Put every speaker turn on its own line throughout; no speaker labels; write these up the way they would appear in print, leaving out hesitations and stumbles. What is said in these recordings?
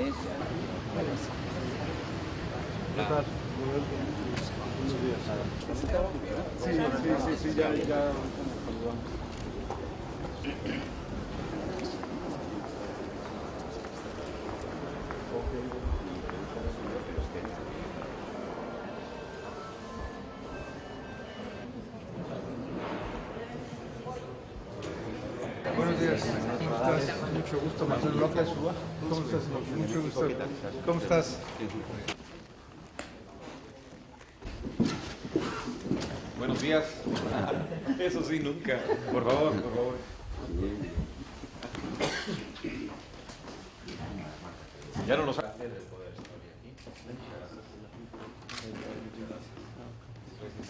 ¿Qué tal? Buenos días. Sí, ya. Buenos días, ¿cómo estás? Mucho gusto, Marcelo López. ¿Cómo estás? Mucho gusto. ¿Cómo estás?
Buenos días. Eso sí, nunca. Por favor, por favor. Ya no nos ha...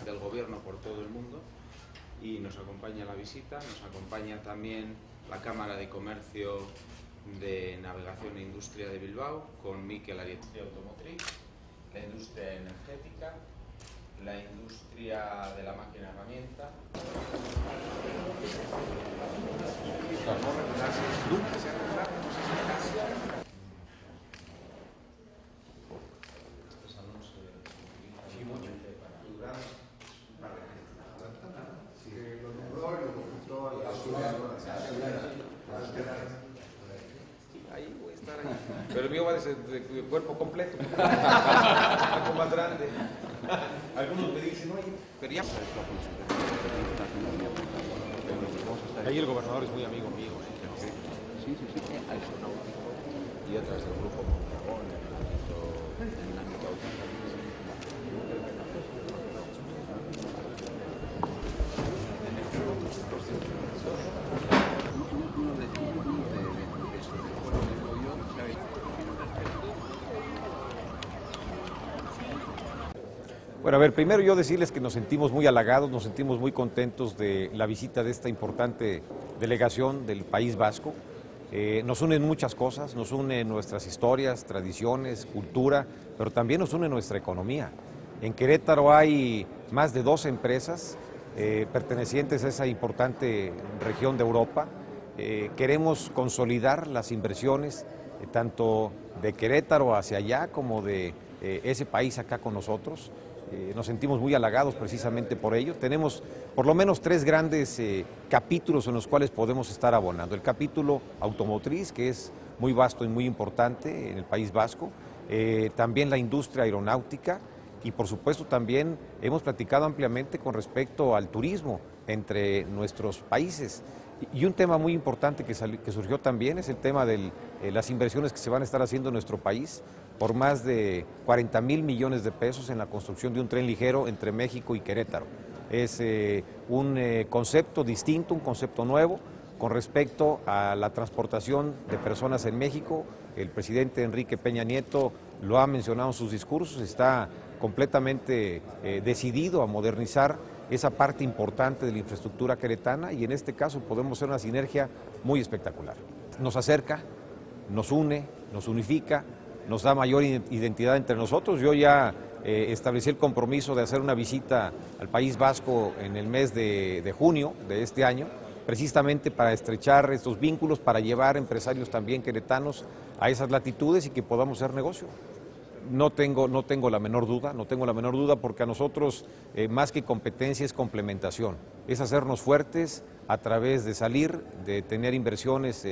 del gobierno por todo el mundo y nos acompaña la visita, nos acompaña también la Cámara de Comercio de Navegación e Industria de Bilbao con Mikel Arieta de Automotriz, la industria energética, la industria de la máquina herramienta. No regularse, nunca se ha regulado, no se saca. Este salón se utiliza mucho para ayudar
Sí, lo nombró y lo consultó a la
ahí voy a estar ahí. Pero el mío va de cuerpo completo. Algo más grande. Algunos me dicen, oye, pero ya. Ahí el gobernador es muy amigo mío.
Sí. Aeronáutico y otras del grupo Mondragón en el ámbito automotriz.
Bueno, a ver, primero yo decirles que nos sentimos muy halagados, nos sentimos muy contentos de la visita de esta importante delegación del País Vasco. Nos unen muchas cosas, nos unen nuestras historias, tradiciones, cultura, pero también nos une nuestra economía. En Querétaro hay más de 12 empresas pertenecientes a esa importante región de Europa. Queremos consolidar las inversiones tanto de Querétaro hacia allá como de ese país acá con nosotros. Nos sentimos muy halagados precisamente por ello. Tenemos por lo menos 3 grandes capítulos en los cuales podemos estar abonando. El capítulo automotriz, que es muy vasto y muy importante en el País Vasco. También la industria aeronáutica y por supuesto también hemos platicado ampliamente con respecto al turismo entre nuestros países. Y un tema muy importante que surgió también es el tema de las inversiones que se van a estar haciendo en nuestro país por más de 40,000 millones de pesos en la construcción de un tren ligero entre México y Querétaro. Es un concepto distinto, un concepto nuevo con respecto a la transportación de personas en México. El presidente Enrique Peña Nieto lo ha mencionado en sus discursos, está completamente decidido a modernizar esa parte importante de la infraestructura queretana y en este caso podemos hacer una sinergia muy espectacular. Nos acerca, nos une, nos unifica, nos da mayor identidad entre nosotros. Yo ya establecí el compromiso de hacer una visita al País Vasco en el mes de junio de este año, precisamente para estrechar estos vínculos, para llevar empresarios también queretanos a esas latitudes y que podamos hacer negocio. No tengo la menor duda porque a nosotros más que competencia es complementación, es hacernos fuertes a través de salir, de tener inversiones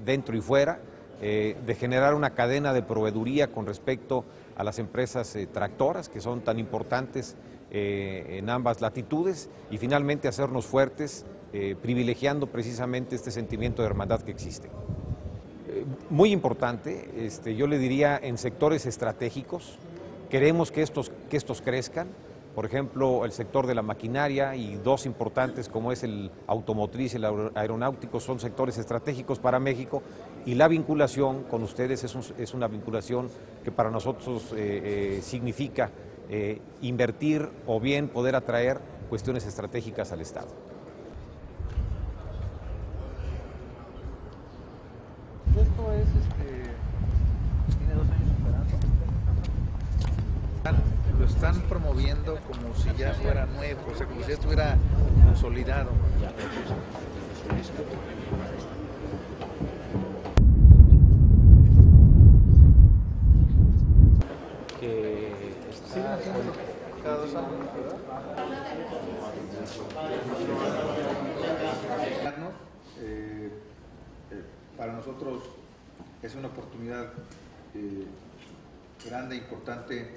dentro y fuera, de generar una cadena de proveeduría con respecto a las empresas tractoras que son tan importantes en ambas latitudes y finalmente hacernos fuertes privilegiando precisamente este sentimiento de hermandad que existe. Muy importante, yo le diría en sectores estratégicos, queremos que estos crezcan, por ejemplo el sector de la maquinaria y 2 importantes como es el automotriz y el aeronáutico son sectores estratégicos para México y la vinculación con ustedes es una vinculación que para nosotros significa invertir o bien poder atraer cuestiones estratégicas al Estado.
Esto es, tiene 2 años operando. Lo están promoviendo como si ya fuera nuevo, o sea, como si ya estuviera consolidado. Para nosotros es una oportunidad grande, importante,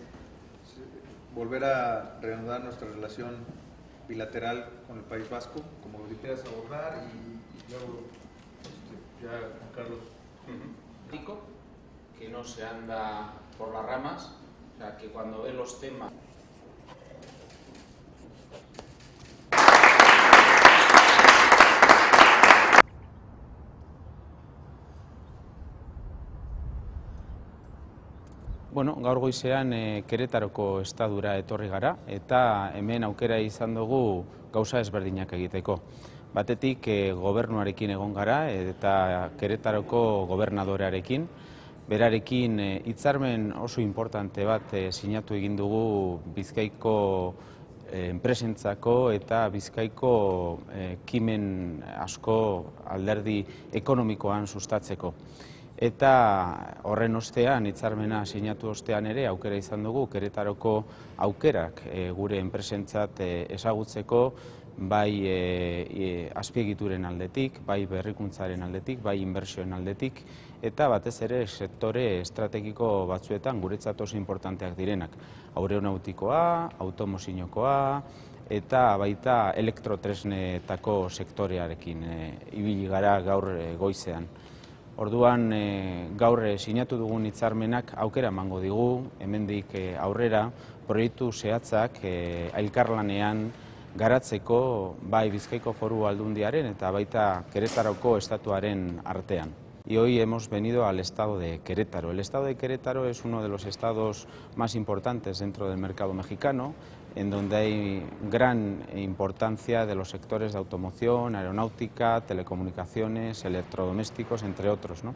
volver a reanudar nuestra relación bilateral con el País Vasco, como lo quieras abordar, y luego ya Juan Carlos.
Que no se anda por las ramas, o sea, que cuando ve los temas... Bueno, gaur goizean Keretaroko estadura etorri gara eta hemen aukera izan dugu gauza ezberdinak egiteko. Batetik gobernuarekin egon gara eta Keretaroko gobernadorearekin. Berarekin hitzarmen oso importante bat sinatu egin dugu Bizkaiko enpresentzako eta Bizkaiko ekimen asko alderdi ekonomikoan sustatzeko. Eta horren ostean, hitzarmena sinatu ostean ere, aukera izan dugu, Keretaroko aukerak gure enpresentzat ezagutzeko, bai azpiegituren aldetik, bai berrikuntzaren aldetik, bai inbertsioen aldetik, eta batez ere sektore estrategiko batzuetan guretzat oso importanteak direnak. Aeronautikoa, automoziokoa, eta baita elektrotresnetako sektorearekin ibili gara gaur goizean. Orduan, gaur sinatu dugun hitzarmenak aukera emango digu, hemendik aurrera, proiektu zehatzak elkarlanean garatzeko bai Bizkaiko Foru Aldundiaren eta baita Keretaroko estatuaren artean. Y hoy hemos venido al estado de Querétaro. El estado de Querétaro es uno de los estados más importantes dentro del mercado mexicano, en donde hay gran importancia de los sectores de automoción, aeronáutica, telecomunicaciones, electrodomésticos, entre otros, ¿no?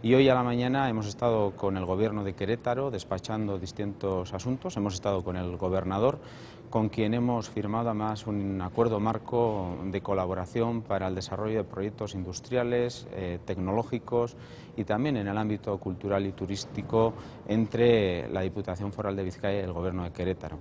Y hoy a la mañana hemos estado con el gobierno de Querétaro despachando distintos asuntos, hemos estado con el gobernador, con quien hemos firmado además un acuerdo marco de colaboración para el desarrollo de proyectos industriales, tecnológicos y también en el ámbito cultural y turístico entre la Diputación Foral de Vizcaya y el Gobierno de Querétaro.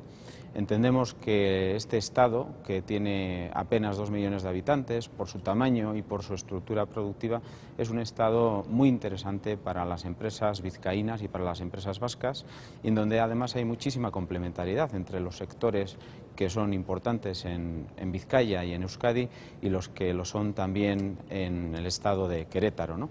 Entendemos que este estado, que tiene apenas 2 millones de habitantes, por su tamaño y por su estructura productiva, es un estado muy interesante para las empresas vizcaínas y para las empresas vascas, y en donde además hay muchísima complementariedad entre los sectores que son importantes en Vizcaya y en Euskadi y los que lo son también en el estado de Querétaro, ¿no?